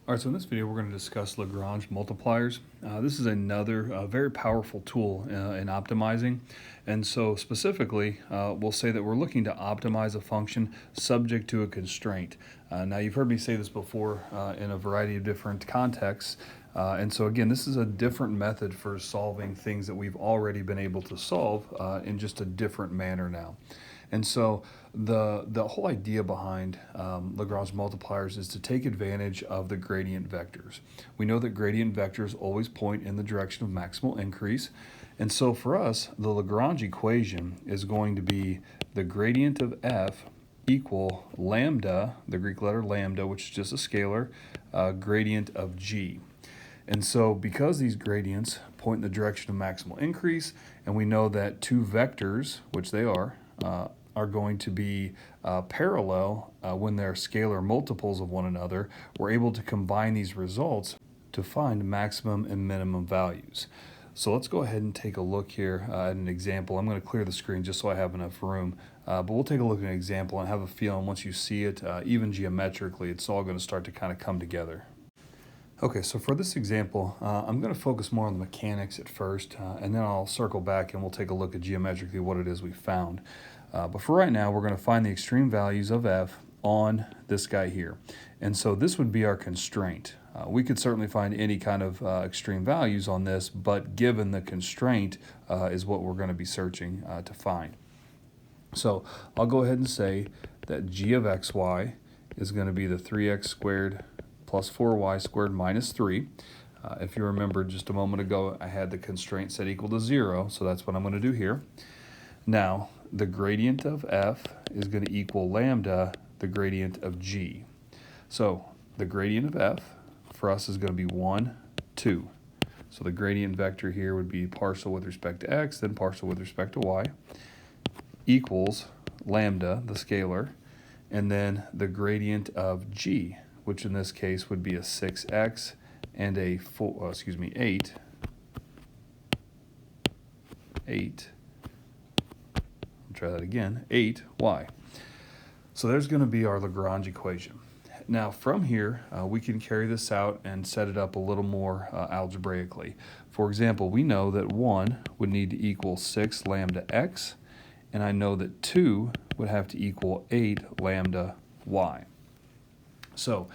All right, so in this video, we're going to discuss Lagrange multipliers. This is another very powerful tool in optimizing. And so specifically, we'll say that we're looking to optimize a function subject to a constraint. Now, you've heard me say this before in a variety of different contexts. And so again, this is a different method for solving things that we've already been able to solve in just a different manner now. And so the whole idea behind Lagrange multipliers is to take advantage of the gradient vectors. We know that gradient vectors always point in the direction of maximal increase. And so for us, the Lagrange equation is going to be the gradient of f equal lambda, the Greek letter lambda, which is just a scalar, gradient of g. And so because these gradients point in the direction of maximal increase, and we know that two vectors, which they are going to be parallel when they're scalar multiples of one another, we're able to combine these results to find maximum and minimum values. So let's go ahead and take a look here at an example. I'm going to clear the screen just so I have enough room, but we'll take a look at an example and have a feeling once you see it, even geometrically, it's all going to start to kind of come together. Okay, so for this example, I'm going to focus more on the mechanics at first, and then I'll circle back and we'll take a look at geometrically what it is we found. But for right now, we're going to find the extreme values of f on this guy here. And so this would be our constraint. We could certainly find any kind of extreme values on this, but given the constraint is what we're going to be searching to find. So I'll go ahead and say that g of xy is going to be the 3x squared plus 4y squared minus 3. If you remember just a moment ago, I had the constraint set equal to 0, so that's what I'm going to do here. Now, the gradient of f is going to equal lambda, the gradient of g. So the gradient of f for us is going to be 1, 2. So the gradient vector here would be partial with respect to x, then partial with respect to y, equals lambda, the scalar, and then the gradient of g, which in this case would be a 6x and a 8. 8. Try that again, 8y. So there's going to be our Lagrange equation. Now from here, we can carry this out and set it up a little more algebraically. For example, we know that 1 would need to equal 6 lambda x, and I know that 2 would have to equal 8 lambda y. So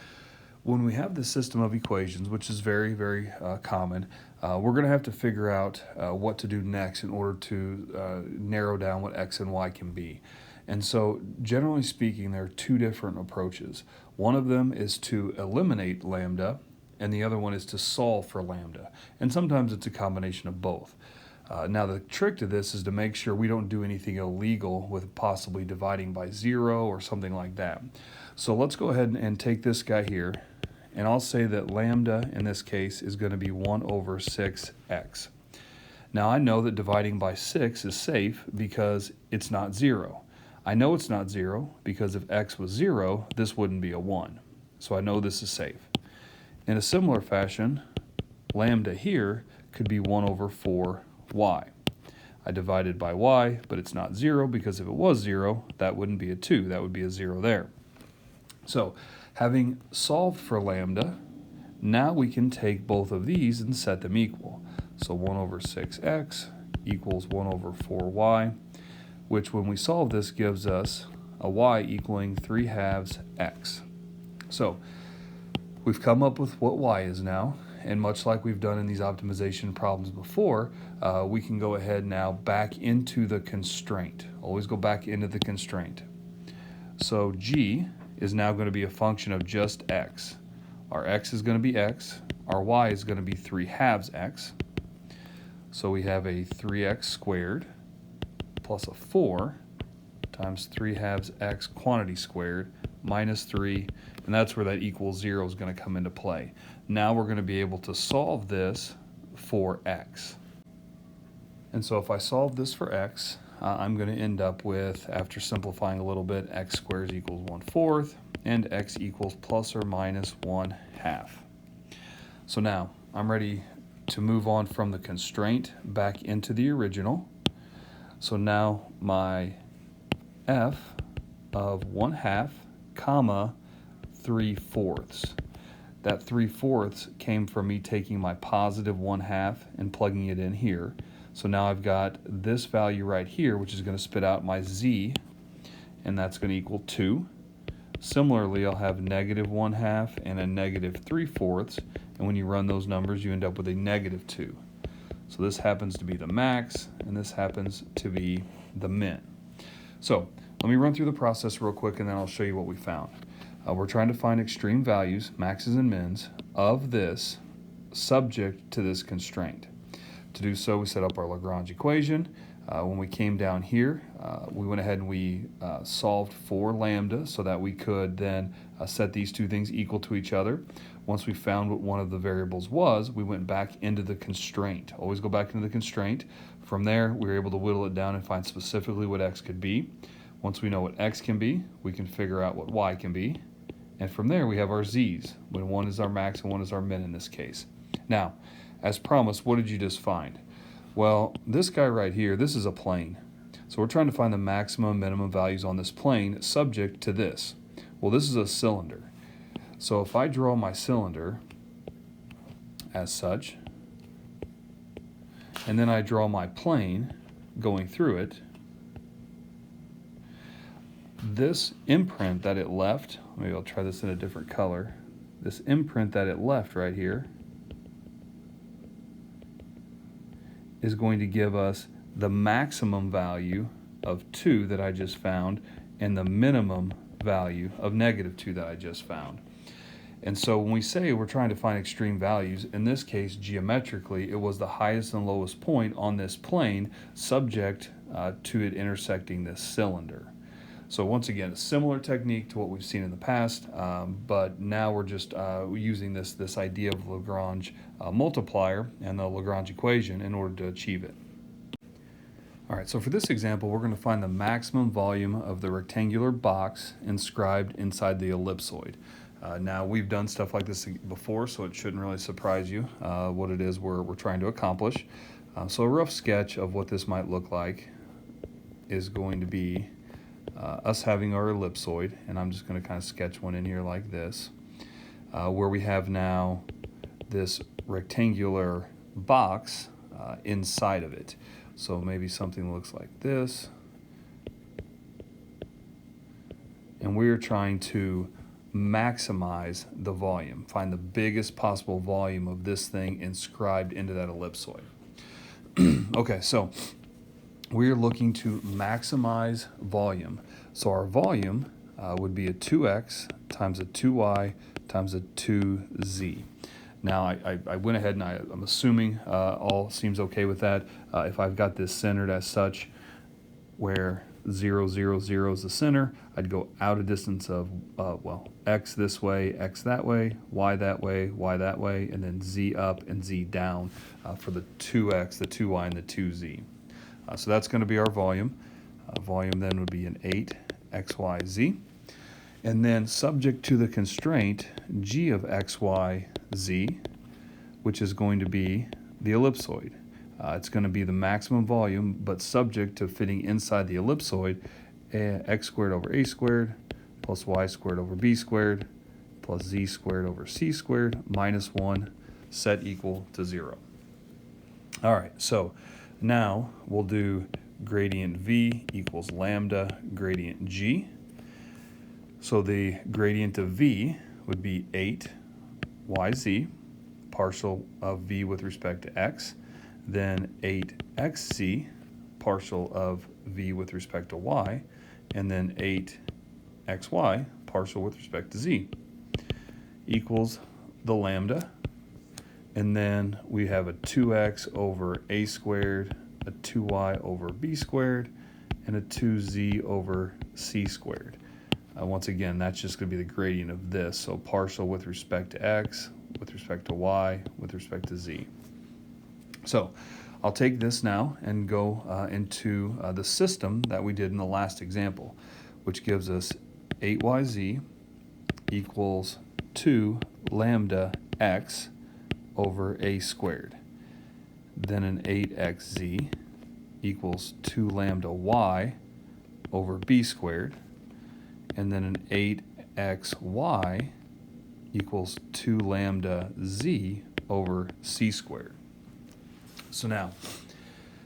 when we have this system of equations, which is very, very common, we're going to have to figure out what to do next in order to narrow down what x and y can be. And so generally speaking, there are two different approaches. One of them is to eliminate lambda, and the other one is to solve for lambda. And sometimes it's a combination of both. Now the trick to this is to make sure we don't do anything illegal with possibly dividing by 0 or something like that. So let's go ahead and take this guy here, and I'll say that lambda in this case is going to be 1 over 6x. Now I know that dividing by 6 is safe because it's not 0. I know it's not 0 because if x was 0, this wouldn't be a 1. So I know this is safe. In a similar fashion, lambda here could be 1 over 4y. I divided by y, but it's not 0 because if it was 0, that wouldn't be a 2. That would be a 0 there. So having solved for lambda, now we can take both of these and set them equal. So 1 over 6x equals 1 over 4y, which when we solve this gives us a y equaling 3/2 x. So we've come up with what y is now, and much like we've done in these optimization problems before, we can go ahead now back into the constraint. Always go back into the constraint. So g is now going to be a function of just x. Our x is going to be x. Our y is going to be 3/2 x. So we have a 3x squared plus a 4 times 3/2 x quantity squared minus 3, and that's where that equals 0 is going to come into play. Now we're going to be able to solve this for x. And so if I solve this for x, I'm going to end up with, after simplifying a little bit, x squared equals 1/4 and x equals plus or minus 1/2. So now I'm ready to move on from the constraint back into the original. So now my f of 1/2 comma 3/4. that 3/4 came from me taking my positive 1/2 and plugging it in here. So now I've got this value right here, which is going to spit out my z, and that's going to equal 2. Similarly, I'll have negative 1/2 and a negative 3/4, and when you run those numbers, you end up with a negative 2. So this happens to be the max, and this happens to be the min. So let me run through the process real quick, and then I'll show you what we found. We're trying to find extreme values, maxes and mins, of this subject to this constraint. To do so, we set up our Lagrange equation. When we came down here, we went ahead and we solved for lambda so that we could then set these two things equal to each other. Once we found what one of the variables was, we went back into the constraint. Always go back into the constraint. From there, we were able to whittle it down and find specifically what x could be. Once we know what x can be, we can figure out what y can be. And from there, we have our z's, when one is our max and one is our min in this case. Now, as promised, what did you just find? Well, this guy right here, this is a plane. So we're trying to find the maximum and minimum values on this plane subject to this. Well, this is a cylinder. So if I draw my cylinder as such, and then I draw my plane going through it, this imprint that it left, maybe I'll try this in a different color, this imprint that it left right here is going to give us the maximum value of 2 that I just found and the minimum value of negative 2 that I just found. And so when we say we're trying to find extreme values, in this case geometrically it was the highest and lowest point on this plane subject to it intersecting this cylinder. So once again, a similar technique to what we've seen in the past, but now we're just using this idea of Lagrange multiplier and the Lagrange equation in order to achieve it. All right, so for this example, we're going to find the maximum volume of the rectangular box inscribed inside the ellipsoid. Now, we've done stuff like this before, so it shouldn't really surprise you what it is we're trying to accomplish. So a rough sketch of what this might look like is going to be us having our ellipsoid, and I'm just going to kind of sketch one in here like this, where we have now this rectangular box inside of it. So maybe something looks like this, and we're trying to maximize the volume, find the biggest possible volume of this thing inscribed into that ellipsoid. Okay, so we're looking to maximize volume. So our volume would be a 2x times a 2y times a 2z. Now I went ahead and I'm assuming all seems okay with that. If I've got this centered as such where 0, 0, 0 is the center, I'd go out a distance of, x this way, x that way, y that way, y that way, and then z up and z down for the 2x, the 2y, and the 2z. So that's going to be our volume. Volume then would be an 8xyz. And then subject to the constraint g of x, y, z, which is going to be the ellipsoid. It's going to be the maximum volume, but subject to fitting inside the ellipsoid, x squared over a squared plus y squared over b squared plus z squared over c squared minus 1 set equal to 0. All right, so now we'll do gradient v equals lambda gradient g. So the gradient of v would be 8yz, partial of v with respect to x, then 8xc, partial of v with respect to y, and then 8xy, partial with respect to z, equals the lambda. And then we have a 2x over a squared, a 2y over b squared, and a 2z over c squared. Once again, that's just going to be the gradient of this, so partial with respect to x, with respect to y, with respect to z. So I'll take this now and go into the system that we did in the last example, which gives us 8yz equals 2 lambda x over a squared. Then an 8xz equals 2 lambda y over b squared. And then an 8xy equals 2 lambda z over c squared. So now,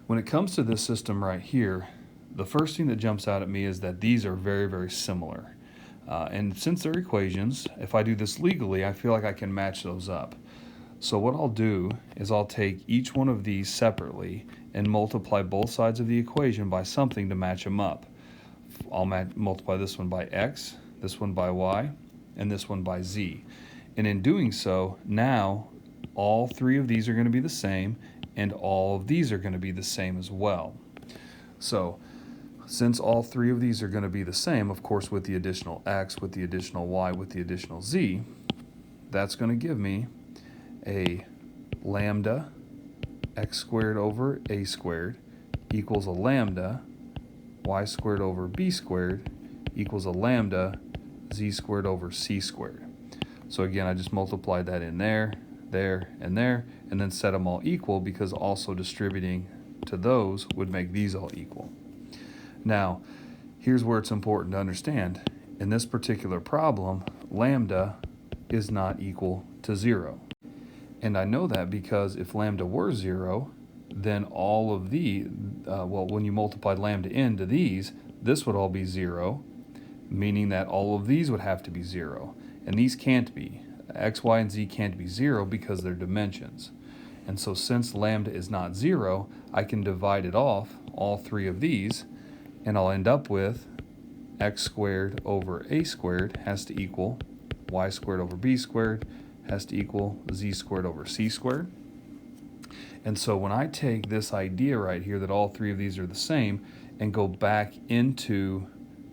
when it comes to this system right here, the first thing that jumps out at me is that these are very, very similar. And since they're equations, if I do this legally, I feel like I can match those up. So what I'll do is I'll take each one of these separately and multiply both sides of the equation by something to match them up. I'll multiply this one by x, this one by y, and this one by z. And in doing so, now all three of these are going to be the same, and all of these are going to be the same as well. So since all three of these are going to be the same, of course, with the additional x, with the additional y, with the additional z, that's going to give me a lambda x squared over a squared equals a lambda y squared over b squared equals a lambda z squared over c squared. So again, I just multiplied that in there, there, and there, and then set them all equal, because also distributing to those would make these all equal. Now, here's where it's important to understand. In this particular problem, lambda is not equal to 0. And I know that because if lambda were 0, then all of when you multiplied lambda into these, this would all be 0, meaning that all of these would have to be 0. And these can't be. X, y, and z can't be 0 because they're dimensions. And so since lambda is not 0, I can divide it off, all three of these, and I'll end up with x squared over a squared has to equal y squared over b squared has to equal z squared over c squared. And so when I take this idea right here that all three of these are the same and go back into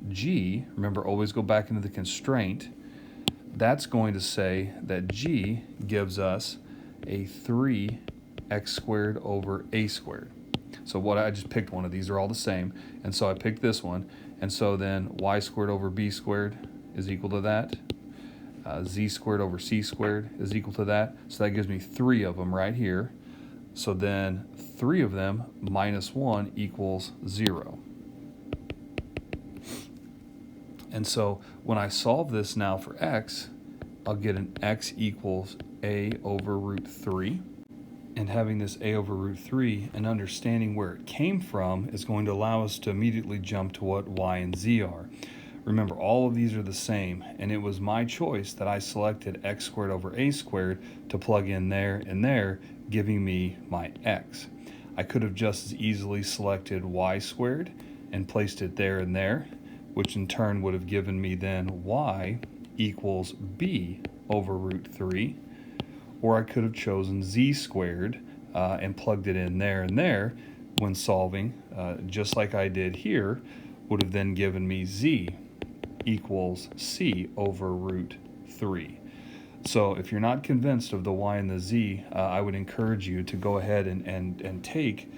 g, remember always go back into the constraint, that's going to say that g gives us a 3x squared over a squared. So I just picked one of these, are all the same, and so I picked this one, and so then y squared over b squared is equal to that. Z squared over c squared is equal to that. So that gives me 3 of them right here. So then 3 of them minus 1 equals 0. And so when I solve this now for x, I'll get an x equals a over root 3. And having this a over root 3 and understanding where it came from is going to allow us to immediately jump to what y and z are. Remember, all of these are the same, and it was my choice that I selected x squared over a squared to plug in there and there, giving me my x. I could have just as easily selected y squared and placed it there and there, which in turn would have given me then y equals b over root 3, or I could have chosen z squared and plugged it in there and there when solving, just like I did here, would have then given me z equals c over root 3. So if you're not convinced of the y and the z, I would encourage you to go ahead and take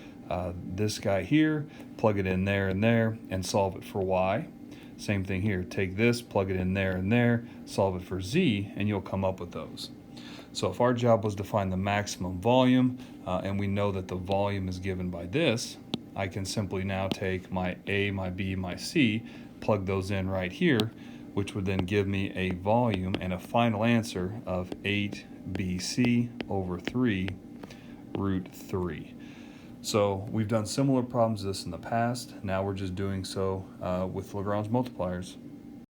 this guy here, plug it in there and there, and solve it for y. Same thing here, take this, plug it in there and there, solve it for z, and you'll come up with those. So if our job was to find the maximum volume, and we know that the volume is given by this, I can simply now take my a, my b, my c, plug those in right here, which would then give me a volume and a final answer of 8bc over 3 root 3. So we've done similar problems to this in the past. Now we're just doing so with Lagrange multipliers.